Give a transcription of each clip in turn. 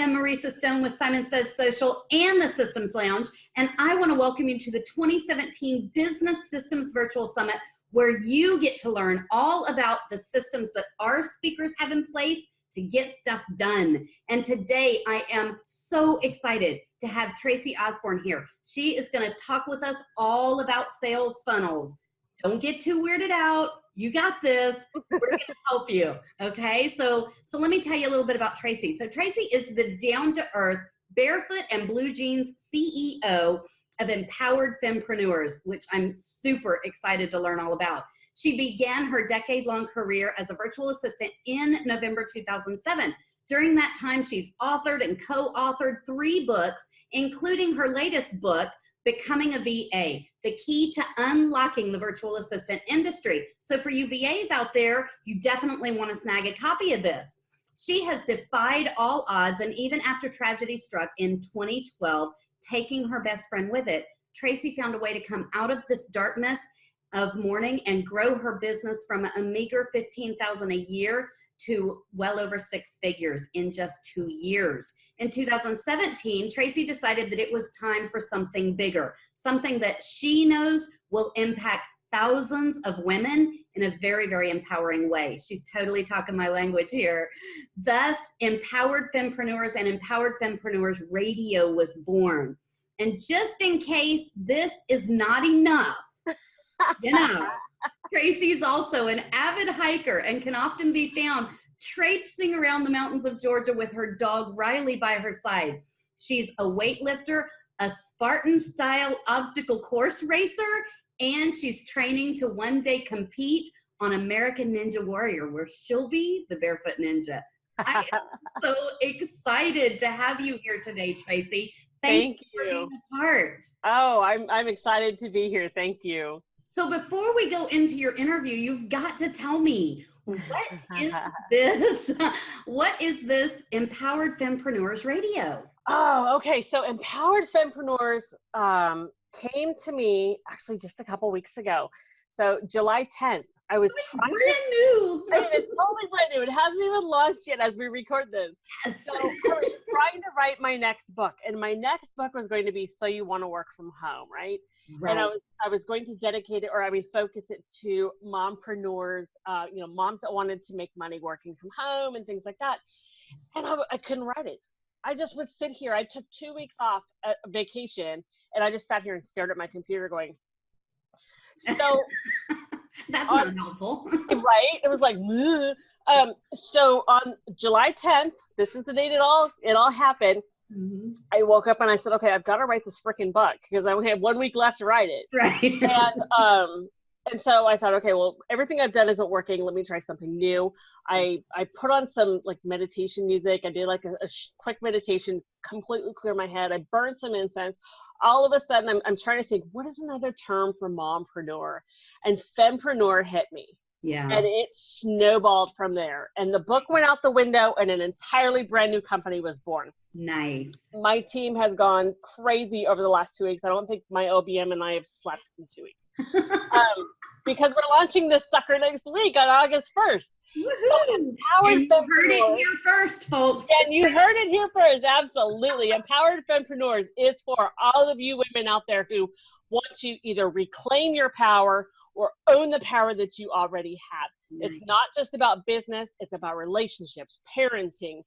am Marisa Stone with Simon Says Social and the Systems Lounge, and I want to welcome you to the 2017 Business Systems Virtual Summit, where you get to learn all about the systems that our speakers have in place to get stuff done. And today I am so excited to have Tracey Osborne here. She is going to talk with us all about sales funnels. Don't get too weirded out. You got this. We're going to help you. Okay. So let me tell you a little bit about Tracey. So Tracey is the down-to-earth Barefoot and Blue Jeans CEO of Empowered Fempreneurs, which I'm super excited to learn all about. She began her decade-long career as a virtual assistant in November 2007. During that time, she's authored and co-authored 3 books, including her latest book, Becoming a VA, the key to unlocking the virtual assistant industry. So for you VAs out there, you definitely want to snag a copy of this. She has defied all odds, and even after tragedy struck in 2012, taking her best friend with it, Tracey found a way to come out of this darkness of mourning and grow her business from a meager $15,000 a year to well over 6 figures in just 2 years. In 2017, Tracey decided that it was time for something bigger, something that she knows will impact thousands of women in a very, very empowering way. She's totally talking my language here. Thus, Empowered Fempreneurs and Empowered Fempreneurs Radio was born. And just in case this is not enough, you know, Tracey's also an avid hiker and can often be found traipsing around the mountains of Georgia with her dog Rylie by her side. She's a weightlifter, a Spartan-style obstacle course racer, and she's training to one day compete on American Ninja Warrior, where she'll be the Barefoot Ninja. I am so excited to have you here today, Tracey. Thank you for being a part. Oh, I'm excited to be here. Thank you. So before we go into your interview, you've got to tell me, what is this? What is this Empowered Fempreneurs Radio? Oh, okay. So Empowered Fempreneurs came to me actually just a couple weeks ago. So July 10th, I was brand new. I mean, it's totally brand new. It hasn't even launched yet as we record this. Yes. So I was trying to write my next book, and my next book was going to be So You Want to Work From Home, right? Right. And I was going to dedicate it, or I would focus it to mompreneurs, moms that wanted to make money working from home and things like that. And I couldn't write it. I just would sit here. I took 2 weeks off at vacation, and I just sat here and stared at my computer going, so that's not helpful. Right? It was like, so on July 10th, this is the date it all happened. Mm-hmm. I woke up and I said, okay, I've got to write this freaking book because I only have 1 week left to write it. Right. And so I thought, okay, well, everything I've done isn't working. Let me try something new. I put on some like meditation music. I did like a quick meditation, completely clear my head. I burned some incense. All of a sudden, I'm trying to think, what is another term for mompreneur? And fempreneur hit me. Yeah. And it snowballed from there. And the book went out the window and an entirely brand new company was born. Nice. My team has gone crazy over the last 2 weeks. I don't think my OBM and I have slept in 2 weeks. Because we're launching this sucker next week on August 1st. So Empowered Fempreneurs. You heard it here first, folks. And you heard it here first. Absolutely. Empowered Fempreneurs is for all of you women out there who want to either reclaim your power or own the power that you already have. Nice. It's not just about business. It's about relationships, parenting,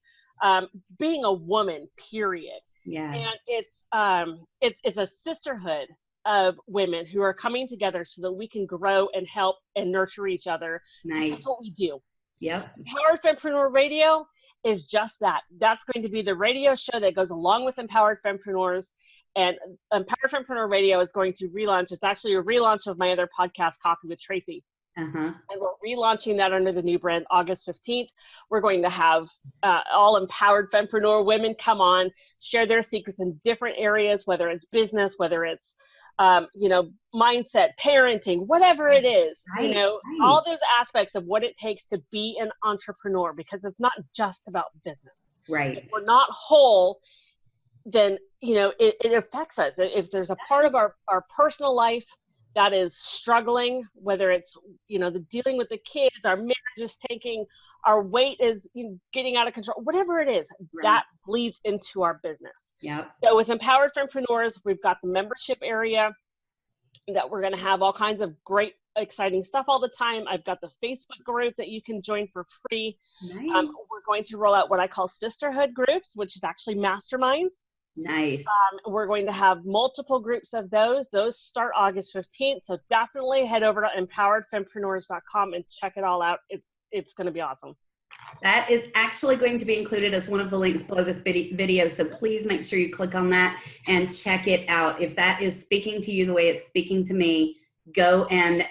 being a woman, period. Yeah. And it's a sisterhood of women who are coming together so that we can grow and help and nurture each other. Nice. That's what we do. Yep. Empowered Fempreneur Radio is just that. That's going to be the radio show that goes along with Empowered Fempreneurs. And Empowered Fempreneur Radio is going to relaunch. It's actually a relaunch of my other podcast, Coffee with Tracey. Uh-huh. And we're relaunching that under the new brand August 15th. We're going to have all empowered fempreneur women come on, share their secrets in different areas, whether it's business, whether it's, mindset, parenting, whatever it is, right. All those aspects of what it takes to be an entrepreneur, because it's not just about business. Right. If we're not whole, then, it affects us. If there's a part of our personal life that is struggling, whether it's, the dealing with the kids, our marriage is tanking, our weight is getting out of control, whatever it is, that bleeds into our business. Yep. So with Empowered Fempreneurs, we've got the membership area that we're going to have all kinds of great, exciting stuff all the time. I've got the Facebook group that you can join for free. Nice. We're going to roll out what I call sisterhood groups, which is actually masterminds. Nice. We're going to have multiple groups of those. Those start August 15th. So definitely head over to empoweredfempreneurs.com and check it all out. It's going to be awesome. That is actually going to be included as one of the links below this video. So please make sure you click on that and check it out. If that is speaking to you the way it's speaking to me, go and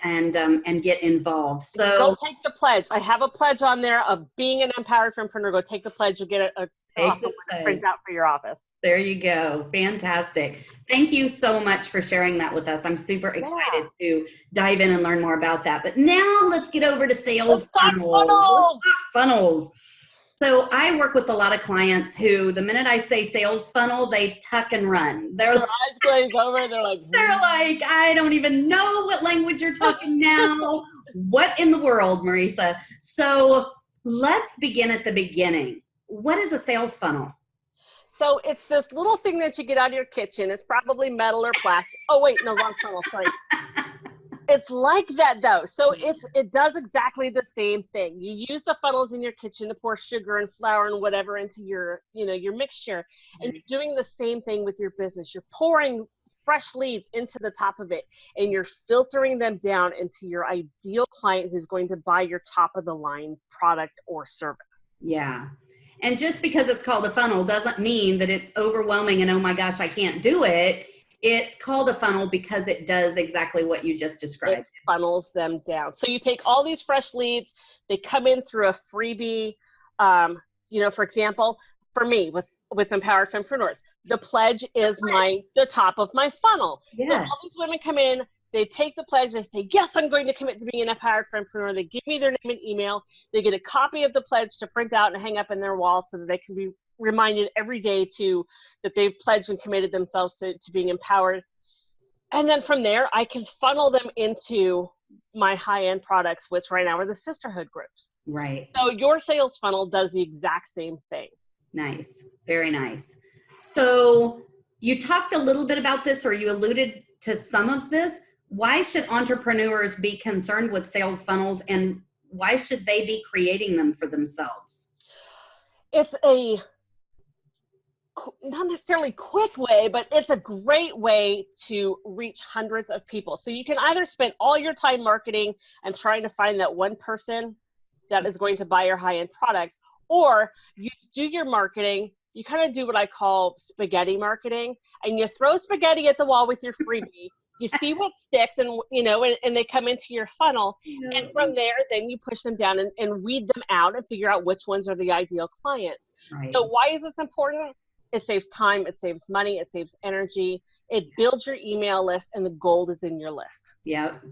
get involved. So go take the pledge. I have a pledge on there of being an Empowered Fempreneur. Go take the pledge. You'll get an awesome print out for your office. There you go. Fantastic. Thank you so much for sharing that with us. I'm super excited to dive in and learn more about that. But now let's get over to sales funnels. So I work with a lot of clients who, the minute I say sales funnel, they tuck and run. Their eyes glaze over. They're like, I don't even know what language you're talking now. What in the world, Marisa? So let's begin at the beginning. What is a sales funnel? So it's this little thing that you get out of your kitchen. It's probably metal or plastic. Oh, wait, no, wrong funnel, sorry. It's like that though. So it does exactly the same thing. You use the funnels in your kitchen to pour sugar and flour and whatever into your, your mixture. And you're doing the same thing with your business. You're pouring fresh leads into the top of it, and you're filtering them down into your ideal client who's going to buy your top of the line product or service. Yeah. And just because it's called a funnel doesn't mean that it's overwhelming and, oh my gosh, I can't do it. It's called a funnel because it does exactly what you just described. It funnels them down. So you take all these fresh leads, they come in through a freebie. For example, for me with Empowered Fempreneurs, the pledge is the top of my funnel. Yes. So all these women come in, they take the pledge, they say, yes, I'm going to commit to being an Empowered Fempreneur. They give me their name and email. They get a copy of the pledge to print out and hang up in their wall so that they can be reminded every day that they've pledged and committed themselves to being empowered. And then from there, I can funnel them into my high-end products, which right now are the sisterhood groups. Right. So your sales funnel does the exact same thing. Nice. Very nice. So you talked a little bit about this, or you alluded to some of this. Why should entrepreneurs be concerned with sales funnels, and why should they be creating them for themselves? It's a not necessarily quick way, but it's a great way to reach hundreds of people. So you can either spend all your time marketing and trying to find that one person that is going to buy your high-end product, or you do your marketing, you kind of do what I call spaghetti marketing, and you throw spaghetti at the wall with your freebie. You see what sticks, and and they come into your funnel, and from there, then you push them down and weed them out and figure out which ones are the ideal clients. Right. So why is this important? It saves time, it saves money, it saves energy, it builds your email list, and the gold is in your list. Yep.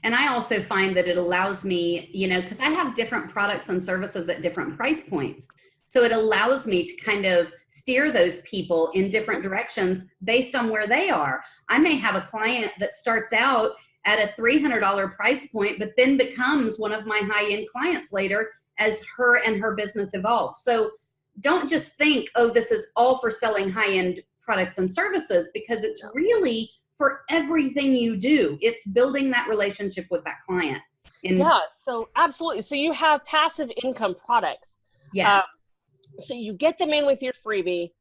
And I also find that it allows me, because I have different products and services at different price points. So it allows me to kind of steer those people in different directions based on where they are. I may have a client that starts out at a $300 price point, but then becomes one of my high-end clients later as her and her business evolves. So don't just think, oh, this is all for selling high-end products and services, because it's really for everything you do. It's building that relationship with that client. Yeah, so absolutely. So you have passive income products. Yeah. So you get them in with your freebie,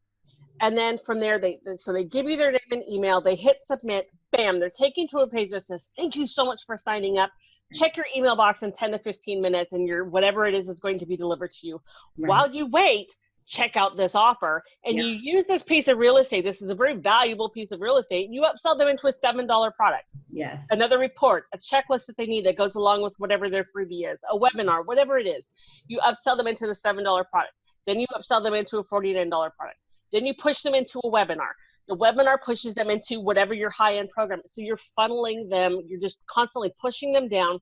and then from there, they give you their name and email, they hit submit, bam, they're taken to a page that says, thank you so much for signing up. Check your email box in 10 to 15 minutes, and your whatever it is going to be delivered to you. Right. While you wait, check out this offer, and you use this piece of real estate. This is a very valuable piece of real estate. You upsell them into a $7 product. Yes. Another report, a checklist that they need that goes along with whatever their freebie is, a webinar, whatever it is. You upsell them into the $7 product. Then you upsell them into a $49 product. Then you push them into a webinar. The webinar pushes them into whatever your high-end program is. So you're funneling them. You're just constantly pushing them down.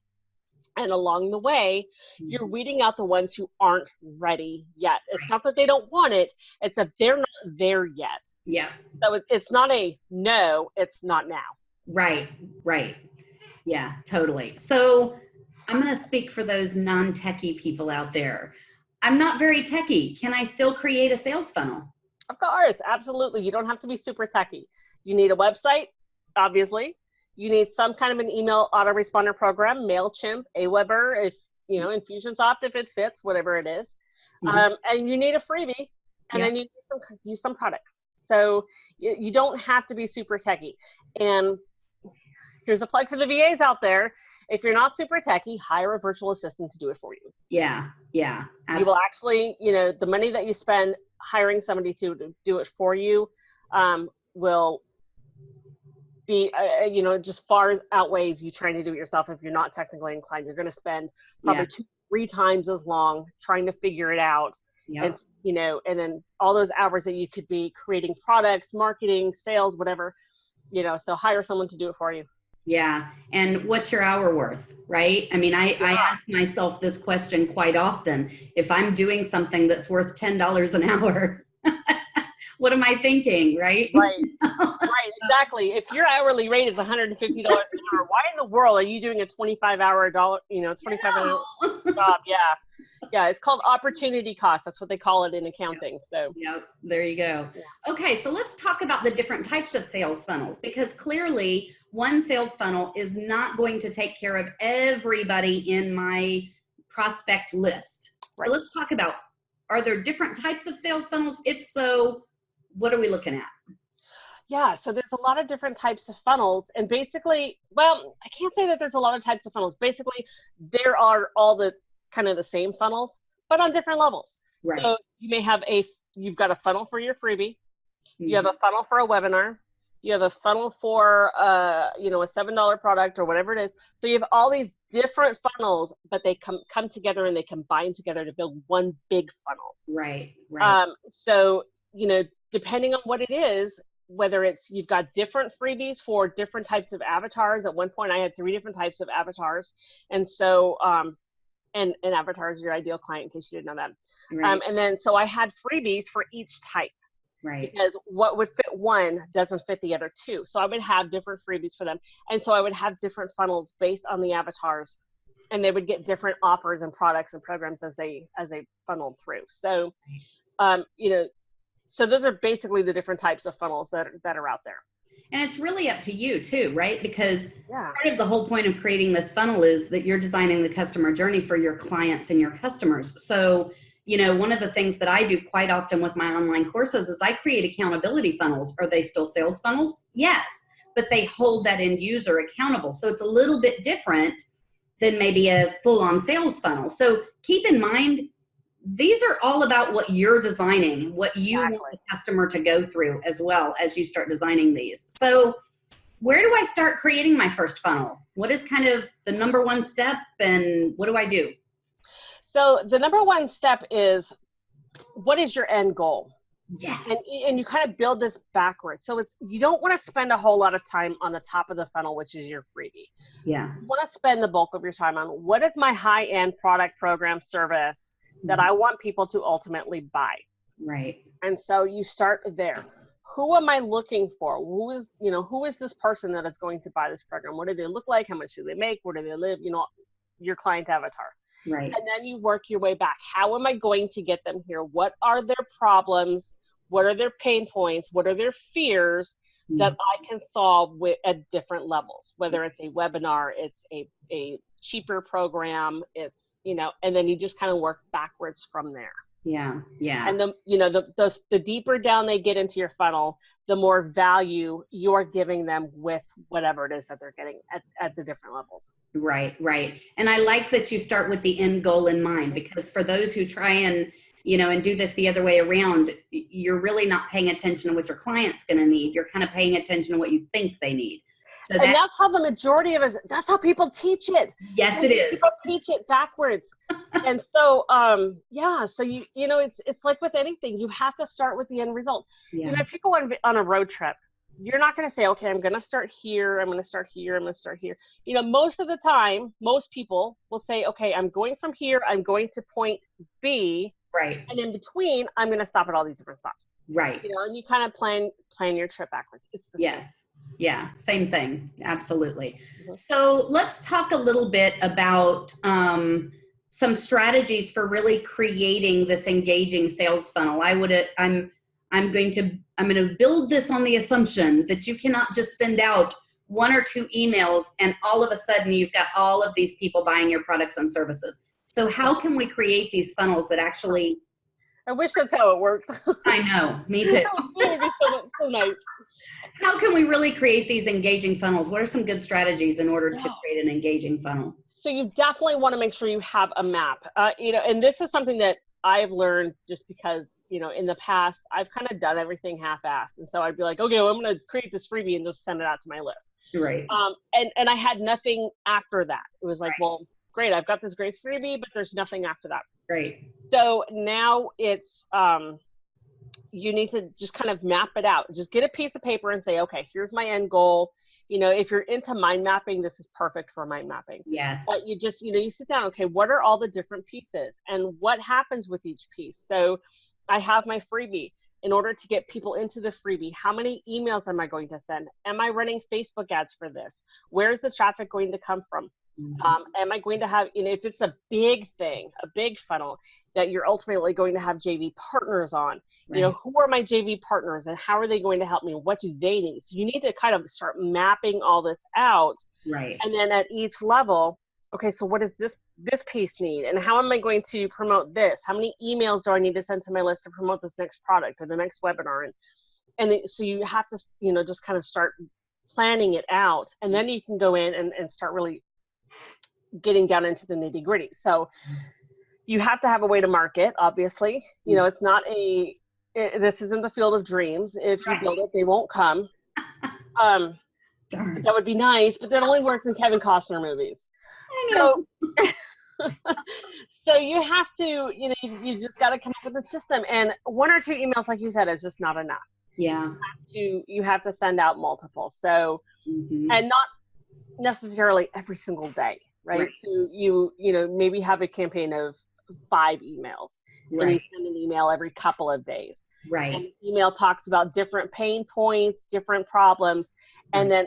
And along the way, you're weeding out the ones who aren't ready yet. It's not that they don't want it. It's that they're not there yet. Yeah. So it's not a no, it's not now. Right, right. Yeah, totally. So I'm going to speak for those non-techie people out there. I'm not very techie. Can I still create a sales funnel? Of course, absolutely. You don't have to be super techy. You need a website, obviously. You need some kind of an email autoresponder program, MailChimp, Aweber, if Infusionsoft, if it fits, whatever it is. Mhm. And you need a freebie, and Yeah. then you use some products. So you don't have to be super techy. And here's a plug for the VAs out there. If you're not super techy, hire a virtual assistant to do it for you. Yeah. Yeah. You will Absolutely. actually, the money that you spend hiring somebody to do it for you will be, just far outweighs you trying to do it yourself. If you're not technically inclined, you're going to spend Yeah. probably 2-3 times as long trying to figure it out. And, Yep. and then all those hours that you could be creating products, marketing, sales, whatever, so hire someone to do it for you. Yeah. And what's your hour worth, right? I mean, I ask myself this question quite often. If I'm doing something that's worth $10 an hour, what am I thinking, right? Right. Right, exactly. If your hourly rate is $150 an hour, why in the world are you doing a 25-hour job? Yeah. Yeah, it's called opportunity cost. That's what they call it in accounting. So, Yep, there you go. yeah. Okay, so let's talk about the different types of sales funnels, because clearly one sales funnel is not going to take care of everybody in my prospect list. So Right. let's talk about, are there different types of sales funnels? If so, what are we looking at? Yeah, so there's a lot of different types of funnels, and basically, well, I can't say that there's a lot of types of funnels. Basically, there are all the kind of the same funnels, but on different levels. Right. So you may have you've got a funnel for your freebie, you have a funnel for a webinar, you have a funnel for a $7 product or whatever it is. So you have all these different funnels, but they come together and they combine together to build one big funnel. Right, right. So, depending on what it is, whether it's you've got different freebies for different types of avatars. At one point I had 3 different types of avatars. And so, and avatar is your ideal client, in case you didn't know that. Right. And then, so I had freebies for each type. Right. Because what would fit one doesn't fit the other 2. So I would have different freebies for them. And so I would have different funnels based on the avatars, and they would get different offers and products and programs as they funneled through. So, so those are basically the different types of funnels that are out there. And it's really up to you too, right? Because Yeah. part of the whole point of creating this funnel is that you're designing the customer journey for your clients and your customers. So, one of the things that I do quite often with my online courses is I create accountability funnels. Are they still sales funnels? Yes, but they hold that end user accountable. So it's a little bit different than maybe a full-on sales funnel. So keep in mind, these are all about what you're designing, what you want the customer to go through as well as you start designing these. So where do I start creating my first funnel? What is kind of the number one step, and what do I do? So the number one step is, what is your end goal? Yes. And you kind of build this backwards. So you don't want to spend a whole lot of time on the top of the funnel, which is your freebie. Yeah. You want to spend the bulk of your time on, what is my high-end product, program, service that I want people to ultimately buy. Right. And so you start there. Who am I looking for? Who is this person that is going to buy this program? What do they look like? How much do they make? Where do they live? Your client avatar. Right. And then you work your way back. How am I going to get them here? What are their problems? What are their pain points? What are their fears that I can solve at different levels? Whether it's a webinar, it's a cheaper program, it's, and then you just kind of work backwards from there. Yeah. Yeah. And the deeper down they get into your funnel, the more value you're giving them with whatever it is that they're getting at the different levels. Right. Right. And I like that you start with the end goal in mind, because for those who try and, and do this the other way around, you're really not paying attention to what your client's going to need. You're kind of paying attention to what you think they need. So and that's how the majority of us, that's how people teach it. Yes, it is. People teach it backwards. And so, so it's like with anything, you have to start with the end result. Yeah. If you go on a road trip, you're not going to say, okay, I'm going to start here. I'm going to start here. I'm going to start here. Most of the time, most people will say, okay, I'm going from here. I'm going to point B. Right. And in between, I'm going to stop at all these different stops. Right. And you kind of plan your trip backwards. It's the same. Yes. Yeah, same thing. Absolutely. Mhm. So let's talk a little bit about some strategies for really creating this engaging sales funnel. I'm going to build this on the assumption that you cannot just send out one or two emails and all of a sudden you've got all of these people buying your products and services. So how can we create these funnels that actually? I wish that's how it worked. I know, me too. That would be so nice. How can we really create these engaging funnels? What are some good strategies in order to create an engaging funnel? So you definitely want to make sure you have a map, and this is something that I've learned just because, in the past, I've kind of done everything half-assed. And so I'd be like, okay, well, I'm going to create this freebie and just send it out to my list. Right. And I had nothing after that. It was like, Right. well, great, I've got this great freebie, but there's nothing after that. Great. So now it's, you need to just kind of map it out. Just get a piece of paper and say, okay, here's my end goal. If you're into mind mapping, this is perfect for mind mapping. Yes. But you just, you sit down, okay, what are all the different pieces and what happens with each piece? So I have my freebie. In order to get people into the freebie, how many emails am I going to send? Am I running Facebook ads for this? Where's the traffic going to come from? Mm-hmm. Am I going to have, if it's a big thing, a big funnel that you're ultimately going to have JV partners on, Right. who are my JV partners and how are they going to help me? What do they need? So you need to kind of start mapping all this out. Right. And then at each level, okay, so what does this piece need? And how am I going to promote this? How many emails do I need to send to my list to promote this next product or the next webinar? So you have to, just kind of start planning it out. And then you can go in and start really getting down into the nitty gritty. So you have to have a way to market, obviously. It's not this isn't the field of dreams. If you build it, they won't come. Darn. That would be nice, but that only works in Kevin Costner movies. I know. So you have to, you just got to come up with a system. And one or two emails, like you said, is just not enough. Yeah. You have to send out multiple. So, Mm-hmm. and not necessarily every single day, right? So you maybe have a campaign of 5 emails, and you send an email every couple of days. Right. And the email talks about different pain points, different problems, and then,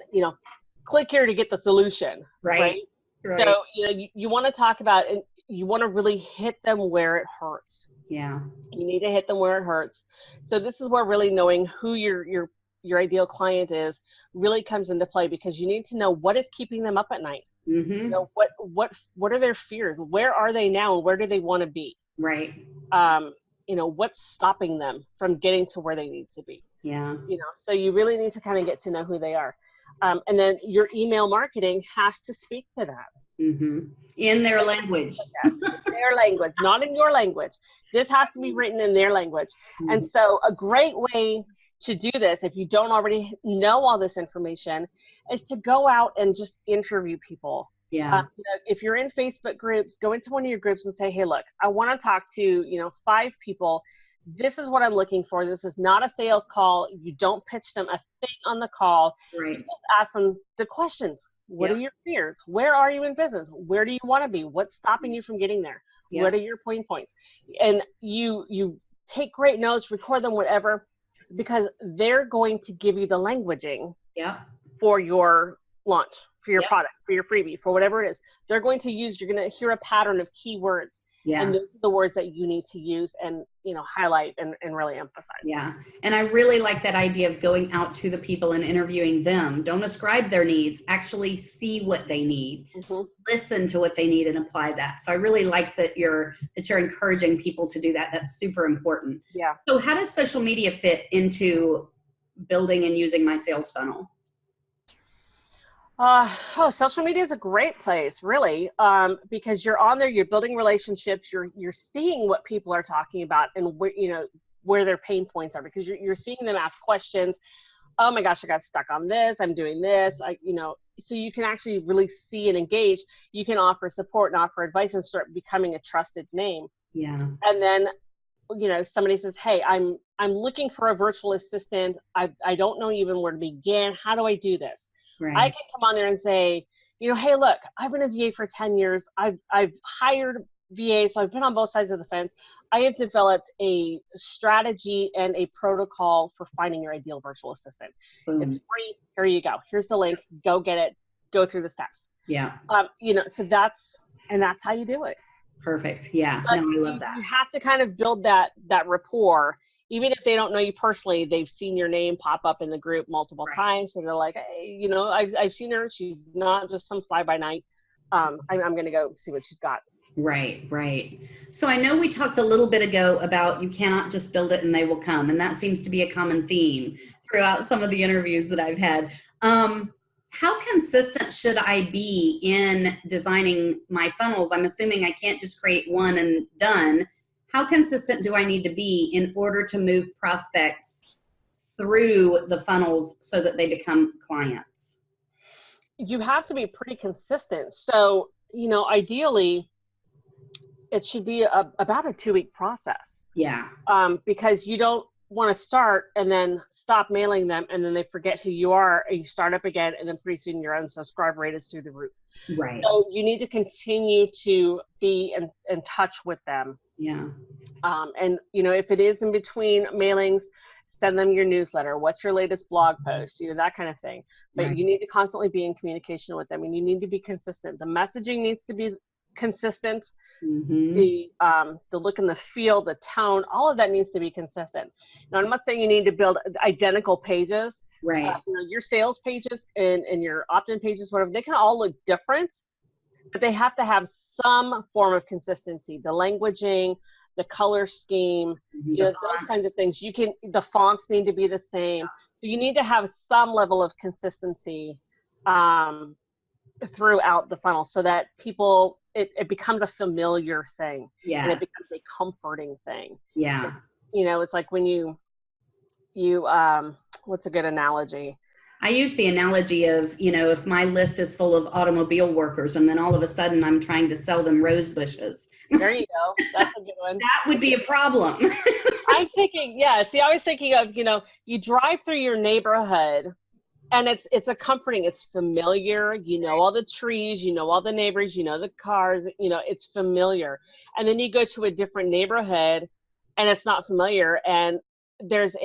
click here to get the solution, right? So, you want to talk about, and you want to really hit them where it hurts. Yeah. You need to hit them where it hurts. So this is where really knowing who your ideal client is really comes into play, because you need to know what is keeping them up at night. Mm-hmm. What are their fears? Where are they now? And where do they want to be? Right. What's stopping them from getting to where they need to be? Yeah. So you really need to kind of get to know who they are. And then your email marketing has to speak to that. Mm-hmm. In their language. Their language, not in your language. This has to be written in their language. Mm-hmm. And so a great way to do this, if you don't already know all this information, is to go out and just interview people. Yeah. If you're in Facebook groups, go into one of your groups and say, hey, look, I want to talk to, 5 people. This is what I'm looking for. This is not a sales call. You don't pitch them a thing on the call. Right. You just ask them the questions. What are your fears? Where are you in business? Where do you want to be? What's stopping you from getting there? Yeah. What are your pain points? And you take great notes, record them, whatever, because they're going to give you the languaging for your launch, for your product, for your freebie, for whatever it is. They're going to use, you're going to hear a pattern of keywords. Yeah. And those are the words that you need to use and, highlight and really emphasize. Yeah. And I really like that idea of going out to the people and interviewing them. Don't ascribe their needs, actually see what they need, listen to what they need and apply that. So I really like that you're encouraging people to do that. That's super important. Yeah. So how does social media fit into building and using my sales funnel? Social media is a great place, really, because you're on there, you're building relationships, you're seeing what people are talking about and where their pain points are, because you're seeing them ask questions. Oh my gosh, I got stuck on this. I'm doing this. So you can actually really see and engage. You can offer support and offer advice and start becoming a trusted name. Yeah. And then, somebody says, hey, I'm looking for a virtual assistant. I don't know even where to begin. How do I do this? Right. I can come on there and say, hey, look, I've been a VA for 10 years. I've hired VA, so I've been on both sides of the fence. I have developed a strategy and a protocol for finding your ideal virtual assistant. Boom. It's free. Here you go. Here's the link. Go get it. Go through the steps. Yeah. So that's how you do it. Perfect. Yeah. But No, I love that. You have to kind of build that rapport. Even if they don't know you personally, they've seen your name pop up in the group multiple times. So they're like, hey, I've seen her. She's not just some fly by night. I'm going to go see what she's got. Right, right. So I know we talked a little bit ago about you cannot just build it and they will come. And that seems to be a common theme throughout some of the interviews that I've had. How consistent should I be in designing my funnels? I'm assuming I can't just create one and done. How consistent do I need to be in order to move prospects through the funnels so that they become clients? You have to be pretty consistent. So, ideally, it should be about a 2-week process. Yeah. Because you don't want to start and then stop mailing them and then they forget who you are and you start up again and then pretty soon your unsubscribe rate is through the roof. Right. So you need to continue to be in touch with them. Yeah. And if it is in between mailings, send them your newsletter. What's your latest blog post? That kind of thing. But you need to constantly be in communication with them and you need to be consistent. The messaging needs to be consistent. Mm-hmm. The look and the feel, the tone, all of that needs to be consistent. Now, I'm not saying you need to build identical pages. Right. Your sales pages and your opt-in pages, whatever, they can all look different, but they have to have some form of consistency. The languaging, the color scheme, those kinds of things. The fonts need to be the same. So you need to have some level of consistency throughout the funnel so that people, it becomes a familiar thing. Yes. And it becomes a comforting thing. Yeah. It's like when you what's a good analogy? I use the analogy of, if my list is full of automobile workers and then all of a sudden I'm trying to sell them rose bushes. There you go. That's a good one. That would be a problem. I'm thinking, I was thinking of, you drive through your neighborhood and it's a comforting, it's familiar, all the trees, all the neighbors, the cars, it's familiar. And then you go to a different neighborhood and it's not familiar and there's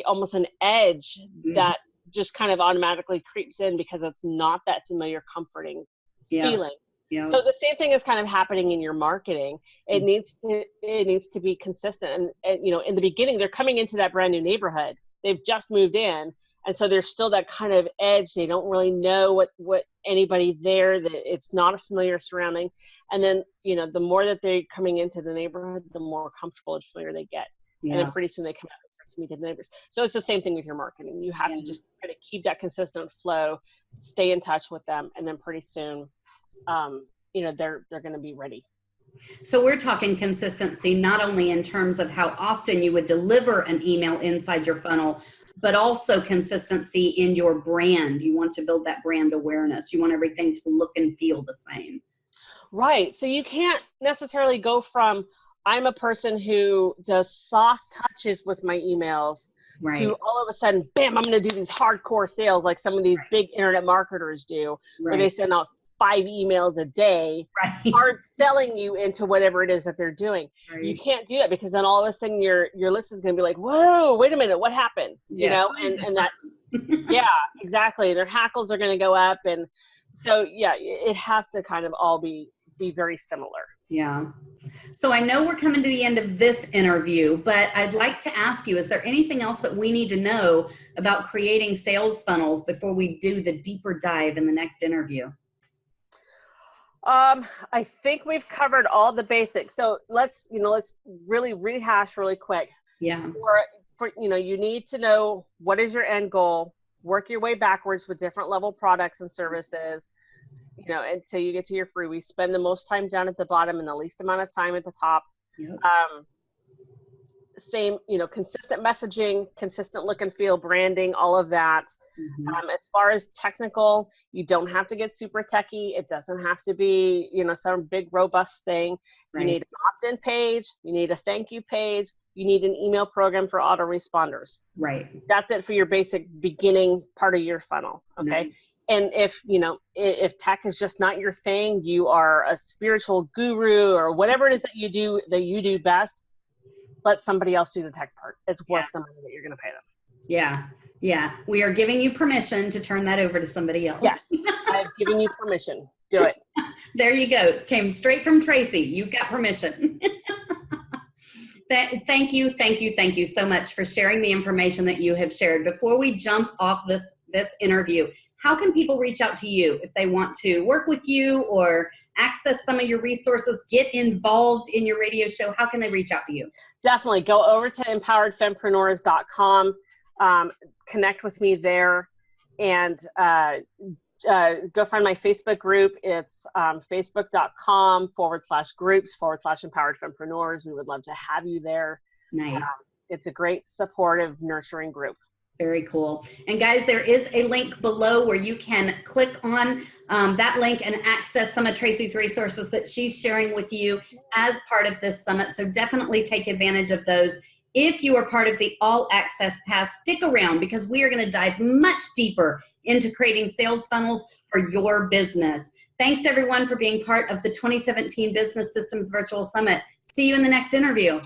almost an edge that just kind of automatically creeps in because it's not that familiar, comforting feeling. Yeah. So the same thing is kind of happening in your marketing. It needs to be consistent. And in the beginning, they're coming into that brand new neighborhood. They've just moved in. And so there's still that kind of edge. They don't really know what anybody there, that it's not a familiar surrounding. And then, the more that they're coming into the neighborhood, the more comfortable and familiar they get. Yeah. And then pretty soon they come out and start to meet the neighbors. So it's the same thing with your marketing. You have to just kind of keep that consistent flow, stay in touch with them. And then pretty soon, they're going to be ready. So we're talking consistency, not only in terms of how often you would deliver an email inside your funnel, but also consistency in your brand. You want to build that brand awareness. You want everything to look and feel the same. Right. So you can't necessarily go from, I'm a person who does soft touches with my emails to all of a sudden, bam, I'm going to do these hardcore sales like some of these big internet marketers do, where they send out 5 emails a day, hard selling you into whatever it is that they're doing. You can't do that because then all of a sudden your list is going to be like, whoa, wait a minute, what happened? And that, exactly. Their hackles are going to go up. And so, it has to kind of all be very similar. Yeah. So I know we're coming to the end of this interview, but I'd like to ask you, is there anything else that we need to know about creating sales funnels before we do the deeper dive in the next interview? I think we've covered all the basics. So let's really rehash really quick. Yeah. For you need to know what is your end goal, work your way backwards with different level products and services, until you get to your freebie. Spend the most time down at the bottom and the least amount of time at the top. Yep. Same, consistent messaging, consistent look and feel, branding, all of that. Mm-hmm. As far as technical, you don't have to get super techie. It doesn't have to be, some big robust thing. You need an opt-in page. You need a thank you page. You need an email program for autoresponders. Right. That's it for your basic beginning part of your funnel. Okay. Nice. And if, you know, if tech is just not your thing, you are a spiritual guru or whatever it is that you do best, let somebody else do the tech part. It's worth the money that you're going to pay them. Yeah. Yeah. We are giving you permission to turn that over to somebody else. Yes. I've given you permission. Do it. There you go. Came straight from Tracey. You got permission. Thank you so much for sharing the information that you have shared. Before we jump off this interview, how can people reach out to you if they want to work with you or access some of your resources, get involved in your radio show? How can they reach out to you? Definitely. Go over to empoweredfempreneurs.com, connect with me there, and go find my Facebook group. It's facebook.com/groups/empowered fempreneurs. We would love to have you there. Nice. It's a great, supportive, nurturing group. Very cool. And guys, there is a link below where you can click on that link and access some of Tracey's resources that she's sharing with you as part of this summit. So definitely take advantage of those. If you are part of the All Access Pass, stick around because we are going to dive much deeper into creating sales funnels for your business. Thanks everyone for being part of the 2017 Business Systems Virtual Summit. See you in the next interview.